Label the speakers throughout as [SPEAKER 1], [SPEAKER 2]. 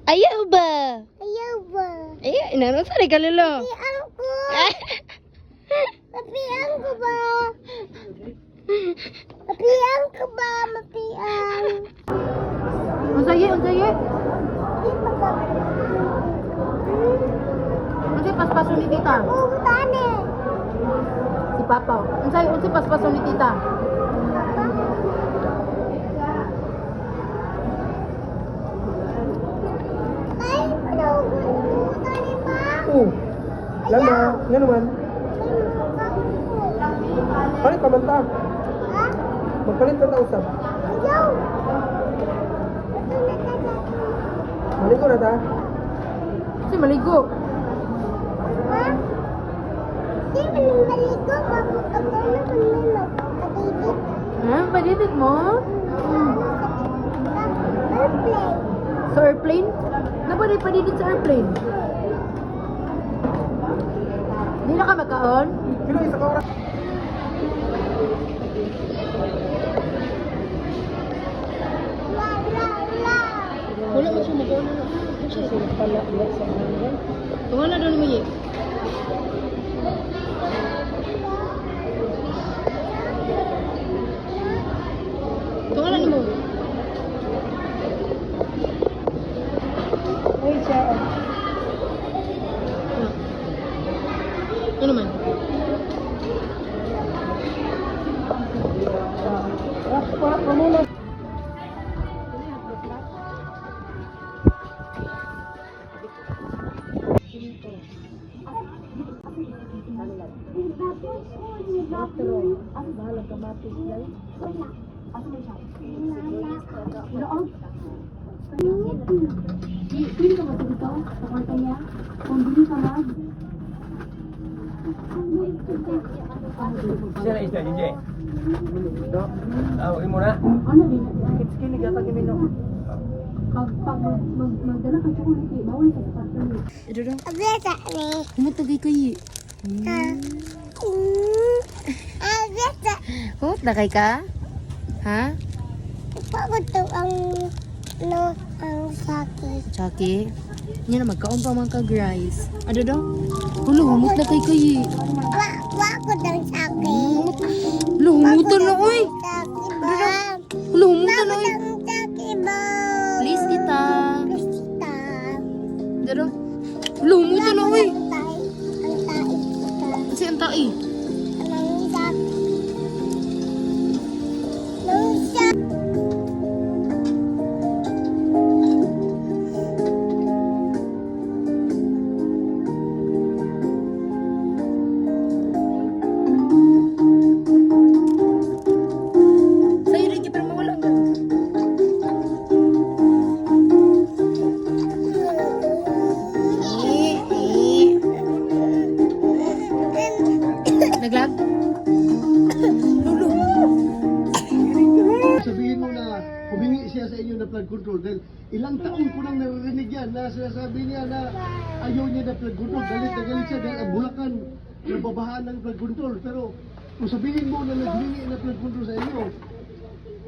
[SPEAKER 1] Ayaw ba?
[SPEAKER 2] Ayaw ba?
[SPEAKER 1] Ayaw, inano sa kalolo.
[SPEAKER 2] Papiang ko. Papiang ko ba? Papiang ko ba? Papiang.
[SPEAKER 1] Unsaye, unsaye?
[SPEAKER 2] Di ba ka?
[SPEAKER 1] Unsay paspaso ni tita?
[SPEAKER 2] Oo, tani.
[SPEAKER 1] Si Papa. Unsay paspaso ni tita?
[SPEAKER 2] Ay, panawagan mo. Tani ba?
[SPEAKER 3] Oh, lama, nga naman. Palit pa man ta.
[SPEAKER 2] Ha?
[SPEAKER 3] Magpalit pa ta usap.
[SPEAKER 2] Ayaw. Ito na tayo.
[SPEAKER 3] Maligo na ta.
[SPEAKER 1] Si maligo.
[SPEAKER 2] Ha? Di ba nang maligo? Magkakaroon na kung may magkatitip.
[SPEAKER 1] Ha? Padidik mo?
[SPEAKER 2] Airplane.
[SPEAKER 1] Sa airplane? Napari padidit sa airplane. Di na ka magkaon?
[SPEAKER 3] Sino isa ka oras?
[SPEAKER 2] La la la.
[SPEAKER 1] Wala mo siya magkaon na. Sila pala ulit sa mga. Tungan na doon mo yi. Tungan na mo.
[SPEAKER 3] Uy, siya.
[SPEAKER 1] Ano naman?
[SPEAKER 3] Pa muna.
[SPEAKER 4] Pili ka ba dito? Sa kwarto niya? Kung hindi ka mag...
[SPEAKER 5] Siya na isa, DJ. Tawagin mo na.
[SPEAKER 4] Ano din?
[SPEAKER 3] Kini gata kimino.
[SPEAKER 4] Pag magdala ka chocolate, bawal ka sa kwarto niya.
[SPEAKER 1] Ito daw.
[SPEAKER 2] Abesa ni.
[SPEAKER 1] Kumutagay kayi.
[SPEAKER 2] Abesa.
[SPEAKER 1] Oh, nakay ka? Ha?
[SPEAKER 2] Pagod to ang ang sakit.
[SPEAKER 1] Chucky? Yan na magkaon pa man ka, guys. Ano daw? Hulo, humot na kay kayi.
[SPEAKER 2] Wako ng sakit.
[SPEAKER 1] Hulo, humutan na, oy!
[SPEAKER 2] Sakit ba?
[SPEAKER 1] Hulo, humutan na, oy!
[SPEAKER 2] Ang sakit ba?
[SPEAKER 1] Please, tita.
[SPEAKER 2] Krisita.
[SPEAKER 1] Ano daw? Hulo, humutan na, oy!
[SPEAKER 2] Ang tayo.
[SPEAKER 1] Kasi ang tai.
[SPEAKER 2] Ang sakit. Ang sakit.
[SPEAKER 1] Sa'yo rin, pero mawala ka. Naglag? Lulu.
[SPEAKER 6] Sabihin mo na humingi siya sa inyo na flood control dahil ilang taon ko nang naririnig yan na sinasabi niya na ayaw niya na flood control. Galit na galit siya dahil ang Bulacan nababahaan ng flood control. Pero kung sabihin mo na naghingi na flood control sa inyo,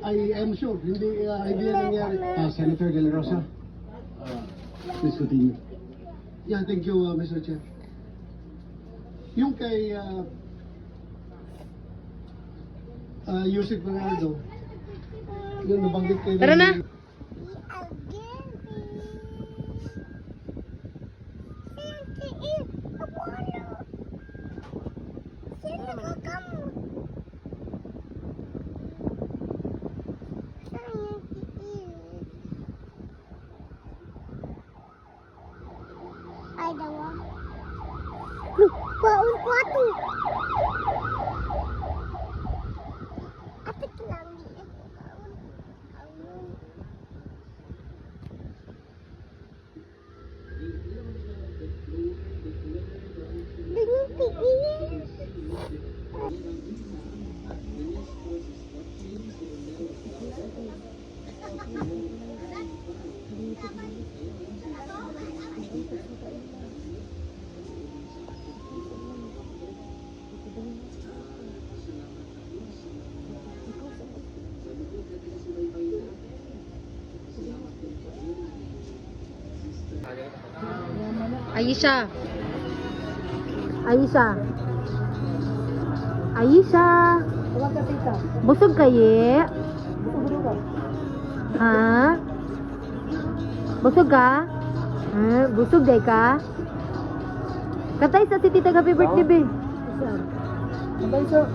[SPEAKER 6] I'm sure hindi yan nangyari. Senator De La Rosa, please continue. Yeah, thank you, Mr. Chair. Yung kay Yusek Bernardo, yung nabanggit kayo.
[SPEAKER 1] Tara na.
[SPEAKER 2] Ay, dawa. Look, paun ko ato. Apit lang di eh. Dengan tigil.
[SPEAKER 1] Aisha. Aisha. Aisha.
[SPEAKER 3] Tawag ka, tita.
[SPEAKER 1] Busog kaye?
[SPEAKER 3] Buto ka.
[SPEAKER 1] Ha? Busog ka? Busog day ka? Katay sa si tita happy birthday be.
[SPEAKER 3] Abay sa...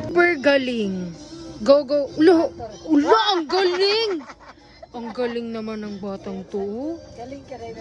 [SPEAKER 1] Super galing. Go, go. Ula, ang galing. Ang galing naman ng batang to.
[SPEAKER 3] Galing ka rin.